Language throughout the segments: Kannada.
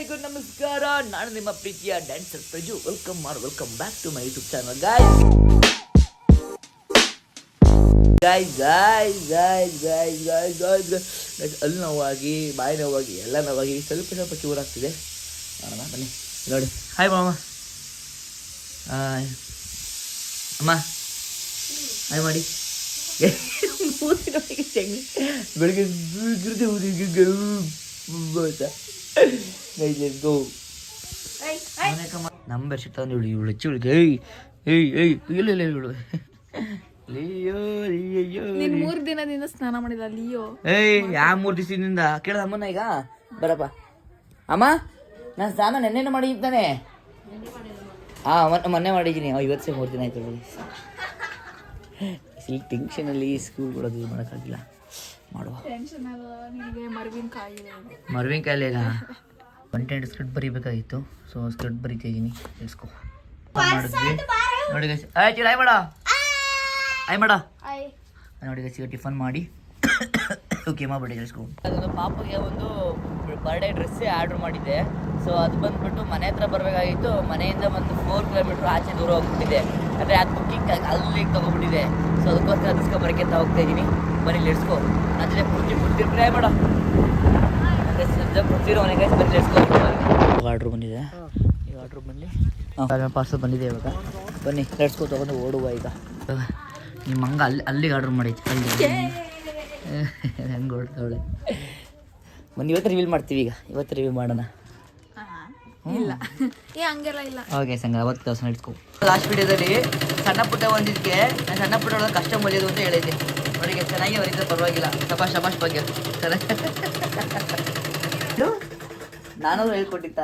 ಎಲ್ಲರಿಗೂ ನಮಸ್ಕಾರ. ನಾನು ನಿಮ್ಮ ಪ್ರೀತಿಯ dancer Praju. Welcome back to my YouTube channel. ಅಲ್ಲಿ ನೋವಾಗಿ ಬಾಯಿ ನೋವಾಗಿ ಎಲ್ಲ ನೋವಾಗಿ ಸ್ವಲ್ಪ ಕ್ಯೂರ್ ಆಗ್ತಿದೆ. ನೋಡೋಣ ಬನ್ನಿ ನೋಡಿ. ಹಾಯ್ ಮಾಮ. ಅಮ್ಮ ಹಾಯ್ ಮಾಡಿ. ಬೆಳಿಗ್ಗೆ ನಮ್ಮ ಬೆಡ್ಶೀಟ್ ತಂದು ಇವಳು ಹೆಚ್ಚು ಇವಳಿಗೆ ಇಲ್ಲ ಇವಳು ನೀನು 3 ದಿನದಿಂದ ಸ್ನಾನ ಮಾಡಿಲ್ಲ ಲಿಯೋ. ಯಾವ 3 ದಿವಸದಿಂದ ಕೇಳ ಅಮ್ಮನ. ಈಗ ಬರಪ್ಪ ಅಮ್ಮ, ನಾನು ಸ್ನಾನ ನೆನ್ನೆನ ಮಾಡಿದ್ದಾನೆ. ಮೊನ್ನೆ ಮಾಡಿದ್ದೀನಿ. ಇವತ್ತೇ 3 ದಿನ ಆಯ್ತು. ಇಲ್ಲಿ ಟೆನ್ಷನಲ್ಲಿ ಸ್ಕೂಲ್ ಕೊಡೋದು ಮಾಡೋಕ್ಕಾಗಿಲ್ಲ. ಮಾಡುವ ಮರ್ವಿನ ಕಾಯಿಲೆ. ಈಗ ಕಂಟೆಂಟ್ ಸ್ಕ್ರಿಪ್ಟ್ ಬರೀಬೇಕಾಗಿತ್ತು. ಸೊ ಸ್ಕ್ರಿಪ್ಟ್ ಬರೀತಾ ಇದ್ದೀನಿ. ಇಸ್ಕೋ ಮಾಡಿದ್ವಿ ನೋಡಿ ಗೈಸ್. ಆಯ್ತು ಆಯ್ ಮಾಡ ನೋಡಿ ಗೈಸ್. ಈಗ ಟಿಫನ್ ಮಾಡಿ ಓಕೆ ಮಾಡ್ಬಿಡಿ. ತಿಳಿಸ್ಕೊ. ಅದೊಂದು ಪಾಪಗೆ ಒಂದು ಬರ್ಡೇ ಡ್ರೆಸ್ಸೇ ಆರ್ಡ್ರ್ ಮಾಡಿದ್ದೆ. ಸೊ ಅದು ಬಂದುಬಿಟ್ಟು ಮನೆ ಹತ್ರ ಬರಬೇಕಾಗಿತ್ತು. ಮನೆಯಿಂದ ಒಂದು 4 ಕಿಲೋಮೀಟ್ರ್ ಆಚೆ ದೂರ ಹೋಗ್ಬಿಟ್ಟಿದೆ. ಅಂದರೆ ಅದು ಬುಕ್ಕಿಂಗ್ ಅಲ್ಲಿಗೆ ತೊಗೊಬಿಟ್ಟಿದೆ. ಸೊ ಅದಕ್ಕೋಸ್ಕರ ಅದಕ್ಕೆ ಬರೋಕ್ಕೆ ಹೋಗ್ತಾ ಇದ್ದೀನಿ. ಬನ್ನಿ ಲೆಡ್ಸ್ಕೋ. ನನ್ನ ಜೊತೆ ಪುಟ್ಟಿ ಟ್ರೈ ಮಾಡೋ ಪುಟ್ಟಿರೋ ಮನೆಗೆ ಬನ್ನಿ ಲೆಡ್ಸ್ಕೋ. ಆರ್ಡ್ರ್ ಬಂದಿದೆ. ಈಗ ಆರ್ಡ್ರ್ ಬನ್ನಿ. ಪಾರ್ಸಲ್ ಬಂದಿದೆ. ಇವಾಗ ಬನ್ನಿ ಲೆಡ್ಸ್ಕೋ ತೊಗೊಂಡು ಓಡುವ. ಈಗ ನಿಮ್ಮ ಹಂಗೆ ಅಲ್ಲಿಗೆ ಆರ್ಡ್ರ್ ಮಾಡೈತಿ. ಅಲ್ಲಿ ಹೆಂಗೆ ಹೊಡ್ತಾವಳೆ. ಬನ್ನಿ ಇವತ್ತು ರಿವೀಲ್ ಮಾಡ್ತೀವಿ. ಈಗ ಇವತ್ತು ರಿವ್ಯೂ ಮಾಡೋಣ. ಇಲ್ಲ ಹಂಗೆಲ್ಲ ಇಲ್ಲ. ಓಕೆ ಸಂಗ ಅವತ್ತು ಕೆಲಸ ನಡೆಸ್ಕೊ. ಲಾಸ್ಟ್ ವಿಡಿಯೋದಲ್ಲಿ ಸಣ್ಣ ಪುಟ್ಟ ಒಂದಿದ್ದಕ್ಕೆ ನಾನು ಸಣ್ಣ ಪುಟ್ಟ ಒಳಗೆ ಕಷ್ಟ ಬರೆಯೋದು ಅಂತ ಹೇಳಿದ್ದೆ. ಅವರಿಗೆ ಚೆನ್ನಾಗಿ ಬರೀತಾರೆ, ಪರವಾಗಿಲ್ಲ. ಶಬಾಷ್ ಬಗ್ಗೆ ನಾನಾದ್ರು ಹೇಳ್ಕೊಟ್ಟಿತ್ತ?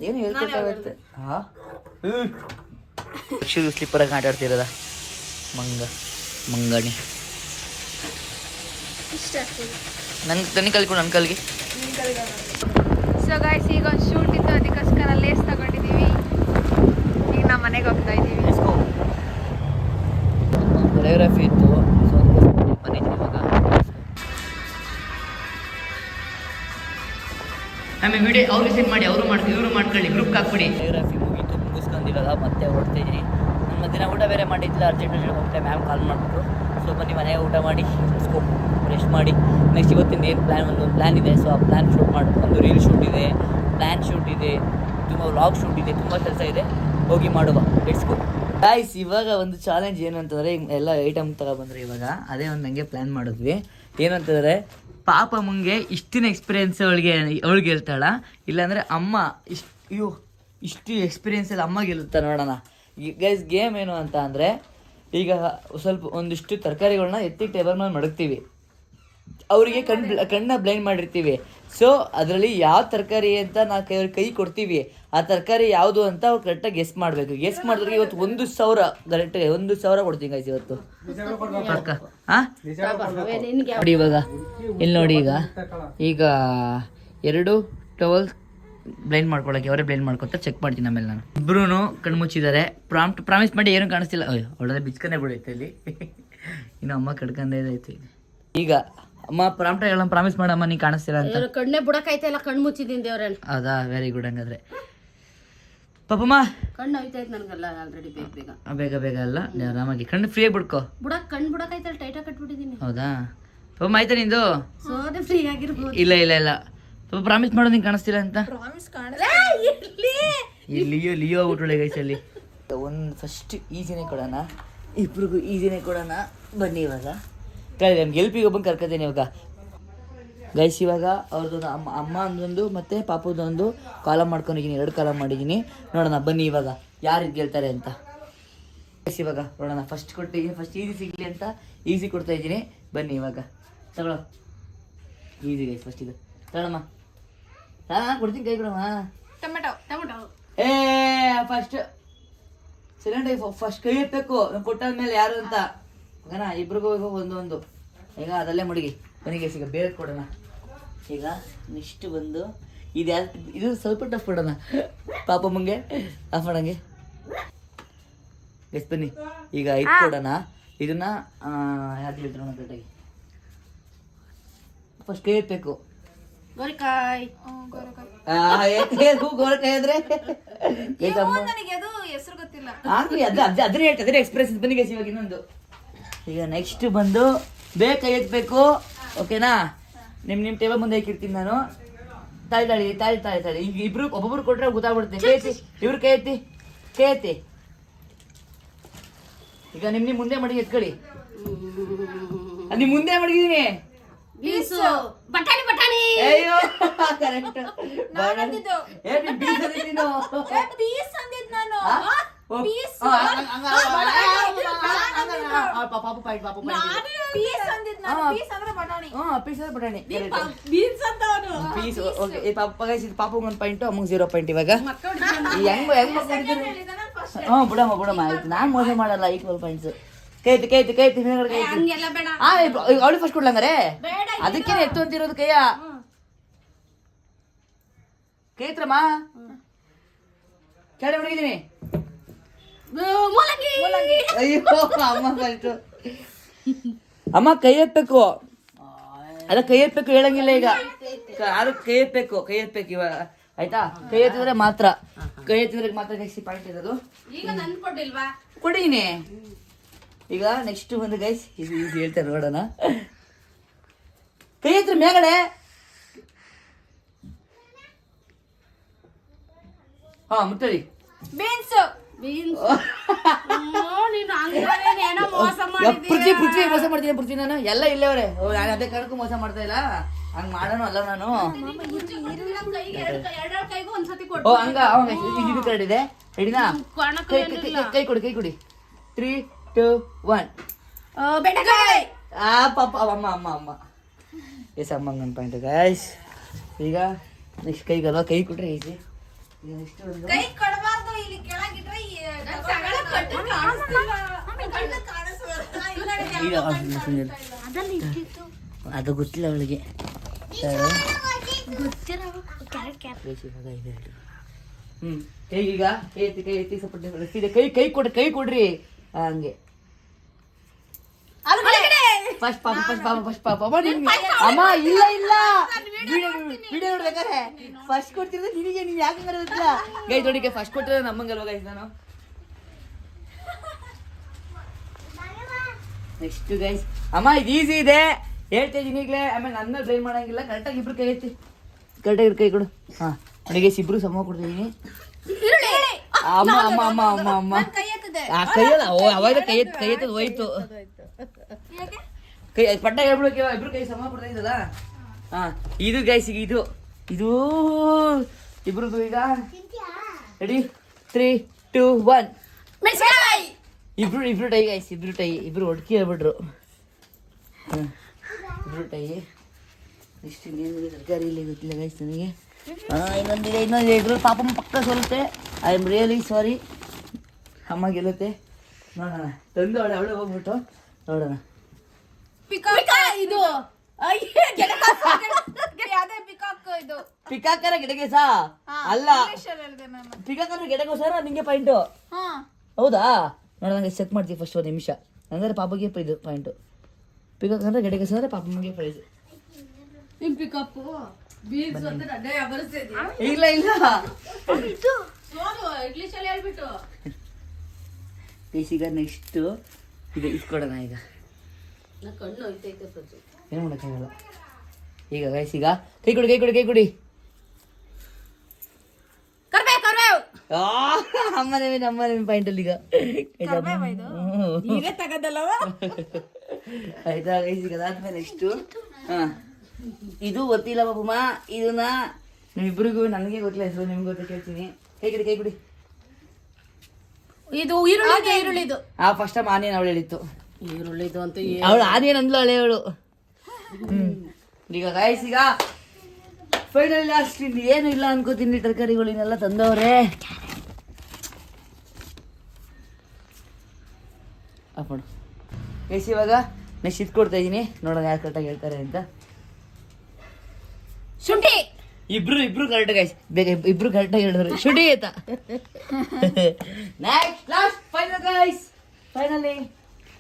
ಏನು ಹೇಳ್ಕೊಟ್ಟಾಗತ್ತೆ. ಹಾಂ ಶೂ ಸ್ಲಿಪ್ಪರಾಗಿ ಆಟಾಡ್ತಿರೋದ ಮಂಗಣಿ. ನನ್ನ ಕಲ್ಕೊಂಡು ನನ್ನ ಕಲ್ಗೆ. ಸೊ ಗಾಯ್ಸ್, ಈಗ ಒಂದು ಶೂಟ್ ಇತ್ತು, ಅದಕ್ಕೋಸ್ಕರ ಲೇಸ್ ತಗೊಂಡಿದ್ದೀವಿ. ಈಗ ನಮ್ಮ ಮನೆಗೆ ಹೋಗ್ತಾ ಇದ್ದೀವಿ. ಕೊರಿಯೋಗ್ರಫಿ ಇತ್ತು. ಸೊ ಅದಕ್ಕೋಸ್ಕರ ಬಂದಿದ್ದೀನಿ ಇವಾಗ. ಆಮೇಲೆ ವಿಡಿಯೋ ಅವ್ರಿಗೆ ಸೆಂಡ್ ಮಾಡಿ, ಅವರು ಮಾಡ್ತೀವಿ, ಇವರು ಮಾಡ್ಕೊಳ್ಳಿ, ಗ್ರೂಪ್ಗೆ ಹಾಕ್ಬಿಡಿ. ಕೊರಿಯೋಗ್ರಫಿ ಮುಗಿಸ್ಕೊಂಡಿವಾಗ ಮತ್ತೆ ಹೊರಡ್ತಾ ಇದ್ದೀನಿ. ನಮ್ಮ ದಿನ ಊಟ ಬೇರೆ ಮಾಡಿದ್ದಿಲ್ಲ, ಅರ್ಜೆಂಟ್ ಹೋಗ್ತಾ ಮ್ಯಾಮ್ ಕಾಲ್ ಮಾಡಿಬಿಟ್ರು. ಸೊ ಬನ್ನಿ ಮನೆಗೆ ಊಟ ಮಾಡಿ ರೆಸ್ಟ್ ಮಾಡಿ ನೆಕ್ಸ್ಟ್ ಇವತ್ತಿಂದ ಏನು ಒಂದು ಪ್ಲ್ಯಾನ್ ಇದೆ. ಸೊ ಆ ಪ್ಲ್ಯಾನ್ ಶೂಟ್ ಮಾಡಿ, ಒಂದು ರೀಲ್ ಶೂಟ್ ಇದೆ, ಪ್ಲ್ಯಾನ್ ಶೂಟ್ ಇದೆ, ತುಂಬ ವ್ಲಾಗ್ ಶೂಟ್ ಇದೆ, ತುಂಬ ಕೆಲಸ ಇದೆ. ಹೋಗಿ ಮಾಡುವ. Let's go guys. ಇವಾಗ ಒಂದು ಚಾಲೆಂಜ್ ಏನು ಅಂತಂದರೆ, ಎಲ್ಲ ಐಟಮ್ ತಗೊಬಂದ್ರೆ ಇವಾಗ ಅದೇ ಒಂದು ಹಂಗೆ ಪ್ಲ್ಯಾನ್ ಮಾಡಿದ್ವಿ. ಏನಂತಂದರೆ ಪಾಪ ಮುಂಗೆ ಇಷ್ಟಿನ ಎಕ್ಸ್ಪೀರಿಯೆನ್ಸ್ ಅವಳಿಗೆ ಹೇಳ್ತಾಳ, ಇಲ್ಲಾಂದರೆ ಅಮ್ಮ ಇಷ್ಟು ಎಕ್ಸ್ಪೀರಿಯೆನ್ಸಲ್ಲಿ ಅಮ್ಮ ಗೆಲ್ಲುತ್ತಾ ನೋಡೋಣ. ಗೈಸ್ ಗೇಮ್ ಏನು ಅಂತ ಅಂದರೆ, ಈಗ ಸ್ವಲ್ಪ ಒಂದಿಷ್ಟು ತರಕಾರಿಗಳನ್ನ ಎತ್ತಿ ಟೇಬಲ್ ಮೇಲೆ ಮಡಗ್ತೀವಿ. ಅವರಿಗೆ ಕಣ್ಣ ಬ್ಲೈಂಡ್ ಮಾಡಿರ್ತೀವಿ. ಸೊ ಅದರಲ್ಲಿ ಯಾವ ತರಕಾರಿ ಅಂತ ನಾವು ಕೈ ಕೊಡ್ತೀವಿ, ಆ ತರಕಾರಿ ಯಾವುದು ಅಂತ ಅವ್ರು ಕರೆಕ್ಟಾಗಿ ಗೆಸ್ ಮಾಡಬೇಕು. ಗೆಸ್ ಮಾಡಿದ್ರೆ ಇವತ್ತು 1,000 ಕರೆಕ್ಟಾಗಿ 1,000 ಕೊಡ್ತೀನಿ ಗೈಸ್ ಇವತ್ತು. ನೋಡಿ ಇವಾಗ ಇಲ್ಲಿ ನೋಡಿ. ಈಗ 2 ಟವಲ್ ಬ್ಲೈಂಡ್ ಮಾಡ್ಕೊಳಕ್ಕೆ ಅವರೇ ಬ್ಲೈಂಡ್ ಮಾಡ್ಕೊತಾರೆ. ಚೆಕ್ ಮಾಡ್ತೀನಿ ಆಮೇಲೆ. ನಾನು ಇಬ್ರು ಕಣ್ಣು ಮುಚ್ಚಿದ್ದಾರೆ. ಪ್ರಾಮಿಸ್ ಮಾಡಿ ಏನೂ ಕಾಣಿಸ್ತಿಲ್ಲ. ಒಳ್ಳೆ ಬಿಚ್ಕಂದೇ ಬಿಡೈತೆ ಇಲ್ಲಿ. ಇನ್ನು ಅಮ್ಮ ಕಡ್ಕಂದೇ ಐತಿ. ಈಗ ಅಮ್ಮ ಪ್ರಾಮಿಸ್ ಮಾಡಮ್ಮ, ನೀ ಕಾಣಿಸ್ತಿಲ್ಲ ಅಂತ. ಕಣ್ಣೇ ಬುಡಕಾಯ್ತಲ್ಲ, ಕಣ್ಣು ಮುಚ್ಚಿದ್ದೀನಿ ದೇವ್ರನ್ನ. ಹೌದಾ, ವೆರಿ ಗುಡ್. ಹಂಗಾದ್ರೆ ಪಾಪಮ್ಮ ಕಣ್ಣು ಹೋಯ್ತಾಯ್ತು ನನಗೆಲ್ಲ ಆಲ್ರೆಡಿ. ಬೇಗ ಅಲ್ಲ, ಆರಾಮಾಗಿ ಕಣ್ಣು ಫ್ರೀಯಾಗಿ ಬಿಡ್ಕೋ. ಕಣ್ಣು ಬುಡಕಾಯ್ತಲ್ಲ, ಟೈಟಾಗಿ ಕಟ್ಬಿಟ್ಟಿದ್ದೀನಿ. ಹೌದಾ ಪಾಪಮ್ಮ, ಆಯ್ತಾ ನಿಂದು? ಸೋದೆ ಫ್ರೀ ಆಗಿರ್ಬೋದು. ಇಲ್ಲ ಪಾಪ ಪ್ರಾಮಿಸ್ ಮಾಡೋದು ನಿಂಗೆ ಕಾಣಿಸ್ತಿಲ್ಲ ಅಂತ. ಲಿಯೋ ಊಟೊಳೆ ಗೈಸಲ್ಲಿ ಒಂದು ಫಸ್ಟ್ ಈಸಿನೇ ಕೊಡೋಣ, ಇಬ್ರಿಗೂ ಈಸಿನೇ ಕೊಡೋಣ. ಬನ್ನಿ ಇವಾಗ ನಮ್ಗೆ ಎಲ್ಪಿಗೆ ಒಬ್ಬಂಗೆ ಕರ್ಕೋತೀನಿ ಇವಾಗ ಗೈಸ್. ಇವಾಗ ಅವ್ರದ್ದು ಅಮ್ಮ ಅಂದೊಂದು ಮತ್ತು ಪಾಪದೊಂದು ಕಾಲಮ್ ಮಾಡ್ಕೊಂಡಿದ್ದೀನಿ, 2 ಕಾಲಮ್ ಮಾಡಿದ್ದೀನಿ. ನೋಡೋಣ ಬನ್ನಿ ಇವಾಗ ಯಾರು ಗೆಲ್ತಾರೆ ಅಂತ. ಗೈಸ್ ಇವಾಗ ನೋಡೋಣ. ಫಸ್ಟ್ ಕೊಟ್ಟಿದ್ದೀನಿ, ಫಸ್ಟ್ ಈಸಿ ಸಿಗಲಿ ಅಂತ ಈಸಿ ಕೊಡ್ತಾ ಇದ್ದೀನಿ. ಬನ್ನಿ ಇವಾಗ ತಗೊಳ್ಳೋ. ಈಸಿ ಗೈಸ್ ಫಸ್ಟ್ ಇದು ತಗೊಳಮ್ಮ. ಕೊಡ್ತೀನಿ, ಕೈ ಕೊಡಮ್ಮ. ಟೊಮೆಟೊ ಫಸ್ಟ್ ಸಿಲಿಂಡರ್ ಫಸ್ಟ್ ಕೈ ಎತ್ತಬೇಕು ಕೊಟ್ಟಾದ್ಮೇಲೆ ಯಾರು ಅಂತ. ಓಕೆನಾ? ಇಬ್ರಿಗೂ ಒಂದು ಈಗ ಅದಲ್ಲೇ ಮಡಗಿ. ಬನ್ನಿಗೆ ಈಗ ಬೇರೆ ಕೊಡೋಣ. ಈಗ ನೆಕ್ಸ್ಟ್ ಬಂದು ಇದು ಸ್ವಲ್ಪ ಟಫ್ ಕೊಡೋಣ ಪಾಪ ಮುಂಗೆ ಆಫ್ ಮಾಡಂಗೆ. ಎಸ್ ಬನ್ನಿ ಈಗ ಇದು ಕೊಡೋಣ. ಇದನ್ನ ಯಾಕೆ ಹೇಳ್ತಾರೆ ಕರೆಕ್ಟಾಗಿ ಫಸ್ಟ್ ಕೈ ಎತ್ತಬೇಕು. ಗೋರಿಕಾಯಿ ಗೋಲ್ ಕೈ ಅಂದ್ರೆ ನನಗೆ ಅದು ಹೆಸರು ಗೊತ್ತಿಲ್ಲ. ಅದ್ರ ಹೇಳ್ತದೆ ಎಕ್ಸ್ಪ್ರೆಸ್ ಬನ್ನಿ ಗೈಸ್. ಇವಾಗ ಇನ್ನೊಂದು ಈಗ ನೆಕ್ಸ್ಟ್ ಬಂದು ಬೇಗ ಕೈ ಎತ್ತಬೇಕು, ಓಕೆನಾ? ನಿಮ್ ಟೇಬಲ್ ಮುಂದೆ ಹಾಕಿರ್ತೀನಿ ನಾನು. ತಾಳಿ ಈಗ ಇಬ್ರು ಒಬ್ಬೊಬ್ರು ಕೊಟ್ರೆ ಗೊತ್ತಾಗ್ಬಿಡುತ್ತೆ. ಕೈ ಎತ್ತಿ, ಇವ್ರು ಕೈ ಎತ್ತಿ. ಈಗ ನಿಮ್ ಮುಂದೆ ಮಡಗಿ ಎತ್ಕೊಳ್ಳಿ. ನಿಮ್ ಮುಂದೆ ಮಡಗಿದೀನಿ. ಬೀಸು ಬಟಾಣಿ ಬಟಾಣಿ. ಅಯ್ಯೋ ಕರೆಕ್ಟ್. ಪಾಪು ಪಾಯಿಂಟ್. ಪಾಪು 1 ಪಾಯಿಂಟ್, ಅಮ್ಮಗೆ 0 ಪಾಯಿಂಟ್. ಇವಾಗ ಹೆಂಗ್ ಬಿಡಮ್ಮ ಆಯ್ತು. ನಾನ್ ಮೋಸ ಮಾಡಲ್ಲ. Equal points. ಕೈ ಅವಳು ಫಸ್ಟ್ ಕೊಡ್ಲಂಗಾರೆ. ಅದಕ್ಕೇನೆ ಎತ್ತು ಅಂತಿರೋದು. ಕೈ ಎತ್ತರಮ್ಮ. ಕೆಳಗೆ ಹೊಡಗಿದೀನಿ. ಅಯ್ಯೋ ಅಮ್ಮ ಫಸ್ಟ್. ಅಮ್ಮ ಕೈ ಎತ್ತಬೇಕು. ಅದ ಕೈ ಎತ್ತಬೇಕು ಹೇಳಂಗಿಲ್ಲ ಈಗ. ಅದು ಕೈ ಎತ್ತಬೇಕು ಇವಾಗ, ಆಯ್ತಾ? ಕೈ ಎತ್ತಿದ್ರೆ ಮಾತ್ರ ಜಾಸ್ತಿ ಪಾಯಿಂಟ್ ಇರೋದು. ಈಗ ನನ್ ಕೊಟ್ಟಿಲ್ವಾ? ಕೊಡಿನಿ. ಈಗ ನೆಕ್ಸ್ಟ್ ಬಂದು ಗೈಸ್ ಇದು ಹೇಳ್ತಾರೆ ನೋಡೋಣ. ಕೈ ಎತ್ತರ ಮೇಗಡೆ. ಮುತ್ತಳಿ. ನೀನು ಏನೋ ಮೋಸ ಪೃಥ್ವಿ ಮೋಸ ಮಾಡ್ತೀನಿ ನಾನು. ಎಲ್ಲ ಇಲ್ಲೇವ್ರೆ. ನಾನು ಅದೇ ಕಾರಣಕ್ಕೂ ಮೋಸ ಮಾಡ್ತಾ ಇಲ್ಲ. ಹಂಗ್ ಮಾಡೋಣ ಅಲ್ಲ ನಾನು. ಹಂಗ ಇದು ಕರೆಕ್ಟ್ ಇದೆ. ರೆಡಿನಾ? ಕೈ ಕೊಡಿ. 3, 2, 1. ಪಾಪ ಅಮ್ಮ. ಎಸ್ ಅಮ್ಮ 1 ಪಾಯಿಂಟ್ ಗೈಸ್. ಈಗ ನೆಕ್ಸ್ಟ್ ಕೈಗಲ್ವಾ? ಕೈ ಕೊಟ್ರೆ ಈಸಿ. ಈಗ ನೆಕ್ಸ್ಟ್ ಅದು ಗೊತ್ತಿಲ್ಲ ಅವಳಿಗೆ. ಕೈಗೀಗ ಕೈ ಎತ್ತಿ ಸ್ವಲ್ಪ ಕೈ ಕೊಡ್ರಿ. ಹಂಗೆ ಫಸ್ಟ್ ಪಾಪ ಅಮ್ಮ. ಇಲ್ಲ ವಿಡಿಯೋ ನೋಡ್ಬೇಕಾರೆ ಫಸ್ಟ್ ಕೊಡ್ತಿರೋದು ನಿನಗೆ. ನೀನ್ ಯಾಕೆ ಗೊತ್ತಿಲ್ಲ ಗೈ ನೋಡಿ. ಫಸ್ಟ್ ಕೊಟ್ಟಿರೋದು ನಮ್ಮಂಗಲ್ವ ಗೈಸ್ ನಾನು. ನೆಕ್ಸ್ಟ್ ಗೈಸ್ ಅಮ್ಮ ಇದು ಈಸಿ ಇದೆ ಹೇಳ್ತಾ ಇದೀನಿ ಈಗಲೇ. ಆಮೇಲೆ ನನ್ನ ಡ್ರೈ ಮಾಡಂಗಿಲ್ಲ. ಕರೆಕ್ಟಾಗಿ ಇಬ್ರು ಕೈ ಎತ್ತಿ. ಕರೆಕ್ಟಾಗಿ ಕೈ ಕೊಡು. ನನಗೆ ಇಬ್ರು ಸಮ ಕೊಡ್ತಿದ್ದೀನಿ. ಅಮ್ಮ ಕೈಯಲ್ಲ. ಅವಾಗ ಕೈ ಎತ್ತದ ಹೋಯ್ತು. ಕೈ ಪಟ್ಟ ಹೇಳ್ಬಿಡೋಕೆ ಇಬ್ರು ಕೈ ಸಮ ಕೊಡ್ತಾ ಇದ್ದಲ್ಲ. ಇದು ಗೈಸ್ ಈಗ ಇದು ಇಬ್ರದ್ದು. ಈಗ ರೆಡಿ 3, 2, 1. ಇಬ್ರು ಟೈ ಗೈಸ್. ಇಬ್ರು ಒಡ್ಕಿ ಹೇಳ್ಬಿಟ್ರು. ಇಬ್ರು ಟೈ. ನೆಕ್ಸ್ಟ್ ಇನ್ನೇನು ತರಕಾರಿ ಇಲ್ಲಿ ಗೊತ್ತಿಲ್ಲ ಗೈಸ್ ನನಗೆ. ಇನ್ನೊಂದಿದೆ ಇದ್ರಲ್ಲಿ ಪಾಪಮ್ಮ ಪಕ್ಕ ಸೋಲುತ್ತೆ. I am really sorry. ಅಮ್ಮ ಗೆಲ್ಲುತ್ತೆ. ನೋಡೋಣ. ತಂದು ಅವಳೆ ಹೋಗ್ಬಿಟ್ಟು ನೋಡೋಣ. ಪಿಕಾಕರ ಗಿಡಗೆ ಸಾ ಅಲ್ಲ. ಪಿಕಾಕರ ಗಿಡಗೋ ಸರ ನಿಂಗೆ ಪಾಯಿಂಟ್. ಹೌದಾ? ನೋಡೋಣ ಚೆಕ್ ಮಾಡ್ತೀವಿ ಫಸ್ಟ್ 1 ನಿಮಿಷ. ಅಂದ್ರೆ ಪಾಪಗೆ ಇದು ಪಾಯಿಂಟ್. ಪಿಕಾಕರ ಗಿಡಗೆ ಸರ ಪಾಪಮ್ಮಗೆ ಪ್ರೈಸ್. ಇಲ್ಲ ಈಗ ನೆಕ್ಸ್ಟ್ ಇದು ಇಸ್ಕೊಡೋಣ. ಈಗ ಏನು ಮಾಡೋಕ್ಕಾಗಲ್ಲ. ಈಗ ಗೈಸ್ ಈಗ ಕೈ ಕೊಡಿ. ಅಮ್ಮನೇ ಪಾಯಿಂಟ್ ಅಲ್ಲಿ. ಈಗ ಆಯ್ತಾ ಗೈಸ್. ಈಗ ಅದಾದ್ಮೇಲೆ ನೆಕ್ಸ್ಟ್ ಇದು ಗೊತ್ತಿಲ್ಲ ಪಾಪಮ್ಮ. ಇದನ್ನ ನಿಮ್ಮಿಬ್ರಿಗೂ ನನಗೆ ಗೊತ್ತಿಲ್ಲ ಹೆಸರು. ನಿಮ್ಗೆ ಗೊತ್ತ ಕೇಳ್ತೀನಿ. ಕೈ ಕೊಡಿ. ಇದು ಈರುಳ್ಳಿದು. ಫಸ್ಟ್ ಟೈಮ್ ಆನಿಯನ್ ಅವಳು ಹೇಳಿತ್ತು. ಈರುಳ್ಳಿದು ಅಂತ ಅವಳು ಆನಿಯನ್ ಅಂದ್ಲು ಹಳೆಯವಳು. ಈಗ ಗೈಸ್ ಈಗ ಫೈನಲ್ ಲಾಸ್ಟ್ ಏನು ಇಲ್ಲ ಅನ್ಕೋತೀನಿ. ತರಕಾರಿಗಳಿನೆಲ್ಲ ತಂದವ್ರೆ. ಹಾಕೊಂಡು ಗೈಸ್ ಇವಾಗ ನೆಕ್ಸ್ಟ್ ಇದು ಕೊಡ್ತಾ ಇದೀನಿ. ನೋಡೋಣ ಯಾರು ಕರೆಕ್ಟಾಗಿ ಹೇಳ್ತಾರೆ ಅಂತ. ಶುಂಠಿ. ಇಬ್ರು ಕರೆಕ್ಟ್ ಗೈಸ್. ಬೇಗ ಇಬ್ರು ಕರೆಕ್ಟಾಗಿ ಹೇಳಿದ್ರು ಶುಂಠಿ ಆಯ್ತಾ. Next last final guys. Finally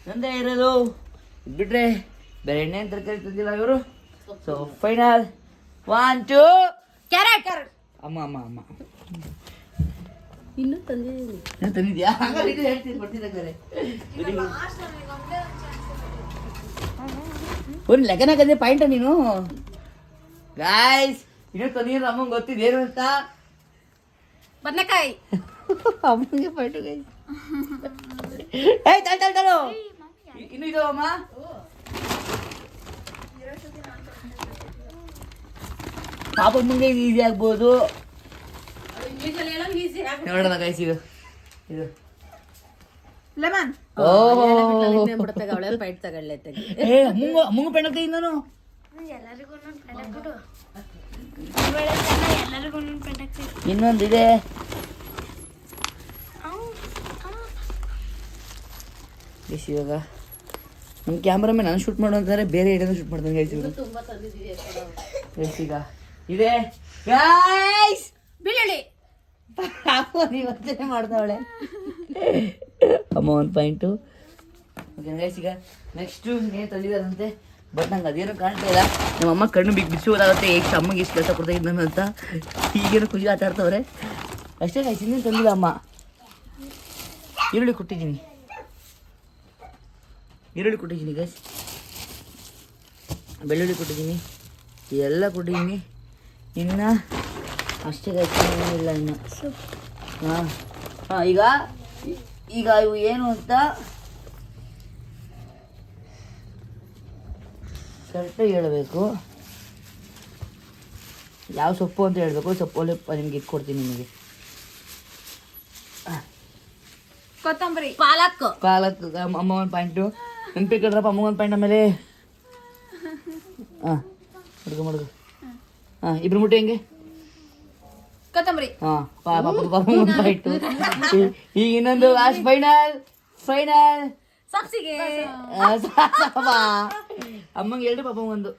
ನಂದೇ ಇರೋದು ಬಿಟ್ರೆ ಬೇರೆ ಎಣ್ಣೆ ತರಕಾರಿ ತಂದಿಲ್ಲ ಇವರು. So final 1, 2 carrot. ಅಮ್ಮ ಅಮ್ಮ ಅಮ್ಮ ಇನ್ನು ತಂದಿದ್ದೀನಿ. ನಾನು ತಂದಿದ್ಯಾ? ಹಂಗಾರೆ ಇದು ಹೇಳ್ತೀನಿ ಬರ್ತಿದ್ದಾಗಾರೆ ಒಂದು ಲೆಕ್ಕನ ಕದೆ ಪಾಯಿಂಟ ನೀನು ಗಾಯ್ಸ್. ಇನ್ನೂ ತಂದಿರೋ ಅಮ್ಮಂಗೆ ಗೊತ್ತಿದೆ ಏನು ಅಂತ. ಬದನೆಕಾಯಿ. ಅಮ್ಮಂಗೆ ಪಾಯಿಂಟು ಗೈಸ್. ಏಯ್ ತಳ್ಳು ಇನ್ನು ಇದು ಅಮ್ಮ. ಪಾಪ ಮುಂದೆ ಇದು ಈಸಿ ಆಗ್ಬೋದು ನೋಡೋಣ ಗೈಸ್. ಇದು ಲೆಮನ್. ಅವಳೆ ಪೈಟ್ ತಗೊಳ್ಳೆ ಏ ಮುಂಗು ಪೆಂಡ ತೆಗಿ ನಾನು. ಇನ್ನೊಂದಿದೆ ಗೈಸ್. ಇವಾಗ ನಮ್ಮ ಕ್ಯಾಮ್ರಾಮನ್ ನಾನು ಶೂಟ್ ಮಾಡು ಅಂತಾರೆ, ಬೇರೆ ಏನೇನೋ ಶೂಟ್ ಮಾಡ್ತಾನೆ ಗೈಸ್ ಇವರು. ತುಂಬಾ ತಂದಿದ್ದೀವಿ ಗೈಸ್ ಈಗ ಇದೆ ಗೈಸ್. ಬೆಳ್ಳುಳ್ಳಿ. ನೀವು ಯೋಚನೆ ಮಾಡ್ತಾವಳೆ ಅಮ್ಮ. 1 ಪಾಯಿಂಟು. ಓಕೆ ಗೈಸ್, ಈಗ ನೆಕ್ಸ್ಟು ಏನು ತಂದಿದ್ದಾರಂತೆ, ಬಟ್ ನಂಗೆ ಅದೇನು ಕಾಣ್ತಾ ಇಲ್ಲ. ನಮ್ಮ ಅಮ್ಮ ಕಣ್ಣು ಬಿಚ್ಚು ಹೋದಾಗುತ್ತೆ ಎಷ್ಟು ಅಮ್ಮಗೆ ಎಷ್ಟು ಕೆಲಸ ಕೊಡ್ತಾ ಇದ್ದಾನು ಅಂತ. ಈಗೇನು ಖುಷಿ ಆಟ ಆಡ್ತವ್ರೆ ಅಷ್ಟೇ ಗೈಸ್. ಇನ್ನೇನು ತಂದಿಲ್ಲ ಅಮ್ಮ. ಈರುಳ್ಳಿ ಕೊಟ್ಟಿದ್ದೀನಿ ಗೈಸ್. ಬೆಳ್ಳುಳ್ಳಿ ಕೊಟ್ಟಿದ್ದೀನಿ, ಎಲ್ಲ ಕೊಟ್ಟಿದ್ದೀನಿ. ಇನ್ನು ಅಷ್ಟೇ ಗೈಸ್, ಏನಿಲ್ಲ ಇನ್ನು. ಹಾಂ ಈಗ ಇವು ಏನು ಅಂತ ಕರೆಕ್ಟಾಗಿ ಹೇಳಬೇಕು. ಯಾವ ಸೊಪ್ಪು ಅಂತ ಹೇಳಬೇಕು. ಸೊಪ್ಪಲ್ಲಿ ನಿಮ್ಗೆ ಇಟ್ಕೊಡ್ತೀನಿ ನಿಮಗೆ. ಕೊತ್ತಂಬರಿ. ಪಾಲಕ್. ಅಮ್ಮ 1 ಪಾಯಿಂಟು. ನೆನ್ಪಿಟ್ಕೊಡ್ರಪ್ಪ ಅಮ್ಮ 1 ಪಾಯಿಂಟ್. ಆಮೇಲೆ ಹಾಂ ಮಡ್ಗು ಹಾಂ ಇಬ್ರು ಮುಟ್ಟೆ ಹೆಂಗೆ. ಕೊತ್ತಂಬರಿ. ಹಾಂ ಪಾಪ 1 ಪಾಯಿಂಟು. ಈಗ ಇನ್ನೊಂದು ಲಾಸ್ಟ್ ಫೈನಲ್ ಸಾಕ್ಷಿಗೆ ಅಮ್ಮಂಗೆ 2 ಪಾಪ 1.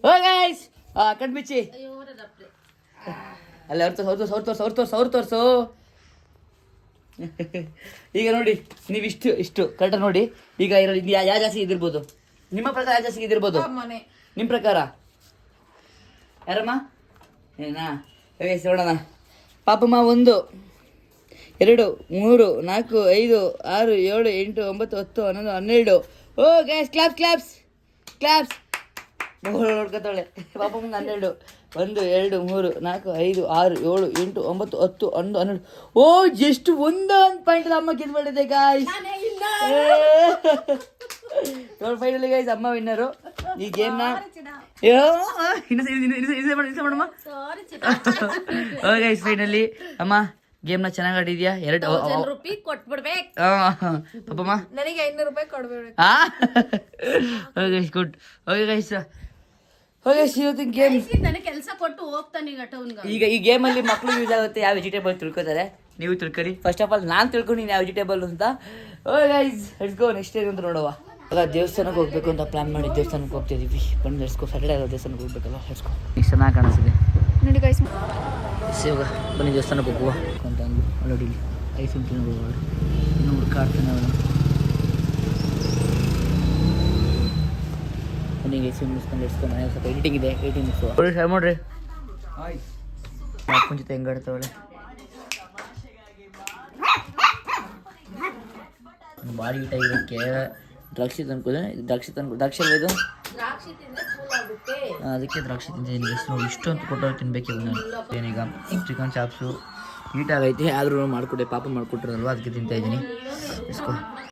ಓ ಗೈಸ್ ಕಣ್ಬಿಚ್ಚಿ ಅಲ್ಲ ಅವ್ರು ತೋರ್ಸು. ಈಗ ನೋಡಿ ನೀವು ಇಷ್ಟು ಕರೆಕ್ಟ್ ನೋಡಿ. ಈಗ ಇರೋದು ಯಾವ ಜಾಸ್ತಿ ಇದಿರ್ಬೋದು ನಿಮ್ಮ ಪ್ರಕಾರ? ಯಾವ ಜಾಸ್ತಿ ಇದಿರ್ಬೋದು ನಿಮ್ಮ ಪ್ರಕಾರ? ಯಾರಮ್ಮ ಏನಾ ಗೈಸ್ ನೋಡೋಣ. ಪಾಪಮ್ಮ 1 2 3 4 5 6 7 8 9 10 11 12. ಓ ಗೈಸ್ ಕ್ಲಾಪ್ಸ್ ನೋಡ್ಕೊತಾಳೆ. ಪಾಪ ಮುಂದೆ 12 1 2 3 4 5 6 7 8 9 10 11 12. ಓ ಜಸ್ಟ್ 1 ಪಾಯಿಂಟ್ ಅಮ್ಮ ಗೆದ್ಬಿಟ್ಟಿದೆ ಗಾಯ್ಸ್. ಫೈನಲಿ ಗೈಸ್ ಅಮ್ಮ ವಿನ್ನರು ಈ ಗೇಮ್ನ. ಮಾಡಮ್ಮ. ಓ ಗೈಸ್ ಫೈನಲಿ ಅಮ್ಮ ಗೇಮ್ನ ಚೆನ್ನಾಗಿ ಆಡಿದ್ಯಾ. 2 ರೂಪಾಯಿ ಕೊಟ್ಬಿಡ್ಬೇಕು ಪಾಪಮ್ಮ. ನನಗೆ 500 ರೂಪಾಯಿ ಕೊಡ್ಬೇಕು. Guys good. ಓಕೆ ಗೈಸ್ ಇವತ್ತಿನ ಗೇಮ್ ನನಗೆ ಕೆಲಸ ಕೊಟ್ಟು ಹೋಗ್ತಾನೆ ಈಗ ಈ ಗೇಮಲ್ಲಿ ಮಕ್ಕಳು ಯೂಸ್ ಆಗುತ್ತೆ. ಯಾವ ವೆಜಿಟೇಬಲ್ ತಿಳ್ಕೊತಾರೆ, ನೀವು ತಿಳ್ಕೊರಿ. ಫಸ್ಟ್ ಆಫ್ ಆಲ್ ನಾನು ತಿಳ್ಕೊಂಡು ಯಾವ ವೆಜಿಟೇಬಲ್ ಅಂತ. ಓ ಗೈಸ್ ಲೆಟ್ಸ್ ಗೋ. ನೆಕ್ಸ್ಟ್ ಏನು ಅಂತ ನೋಡುವ. ಇವಾಗ ದೇವಸ್ಥಾನಕ್ಕೆ ಹೋಗ್ಬೇಕು ಅಂತ ಪ್ಲಾನ್ ಮಾಡಿ ದೇವಸ್ಥಾನಕ್ಕೆ ಹೋಗ್ತಿದ್ದೀವಿ. ಬನ್ನಿ ಲೆಟ್ಸ್ ಗೋ. ಸ್ಯಾಟರ್ಡೇ ಅಲ್ಲ ದೇವಸ್ಥಾನಕ್ಕೆ ಹೋಗ್ಬೇಕಲ್ಲ. Let's go. ಈಗ ಚೆನ್ನಾಗಿ ಕಾಣಿಸ್ತಿದೆ ನೋಡಿ ಗೈಸ್. ಇವಾಗ ಬನ್ನಿ ದೇವಸ್ಥಾನಕ್ಕೆ ಹೋಗುವ ಅಂತ ಅಂದು ನೋಡಿ ಐಸ್ ಉಂಟು ಹೋಗೋಳು. ಇನ್ನು ಹುಡುಕಾಡ್ತಾನೆ ಅವನು. ಬನ್ನಿ ಐಸ್ ಮುಗಿಸ್ಕೊಂಡು ಇಡ್ಸ್ಕೊಂಡು ಮನೆಗೆ ಸ್ವಲ್ಪ ಎಡಿಟಿಂಗ್ ಇದೆ. ಎಡಿಟಿಂಗ್ ಮುಗಿಸುವ ನೋಡ್ರಿ. ಅಪ್ಪನ ಜೊತೆ ಹೆಂಗೆ ಆಡ್ತಾವಳೆ. ಭಾರಿ ಊಟ ಇರೋಕ್ಕೆ ದ್ರಾಕ್ಷಿ ತಂದ್ಕೊದೆ. ದ್ರಾಕ್ಷಿ ಅಲ್ಲ ಇದು. ಅದಕ್ಕೆ ದ್ರಾಕ್ಷಿ ತಿಂತಿದ್ದೀನಿ. ನೋಡಿ ಇಷ್ಟೊಂದು ಕೊಟ್ಟವ್ರು ತಿನ್ಬೇಕು. ಏನೀಗ ಚಿಕನ್ ಚಾಪ್ಸು ನೀಟಾಗೈತೆ. ಆದರೂ ಮಾಡಿಕೊಟ್ಟೆ ಪಾಪ ಮಾಡಿಕೊಟ್ರಲ್ವ ಅದಕ್ಕೆ ತಿಂತಾಯಿದ್ದೀನಿ. ಇಸ್ಕೊ.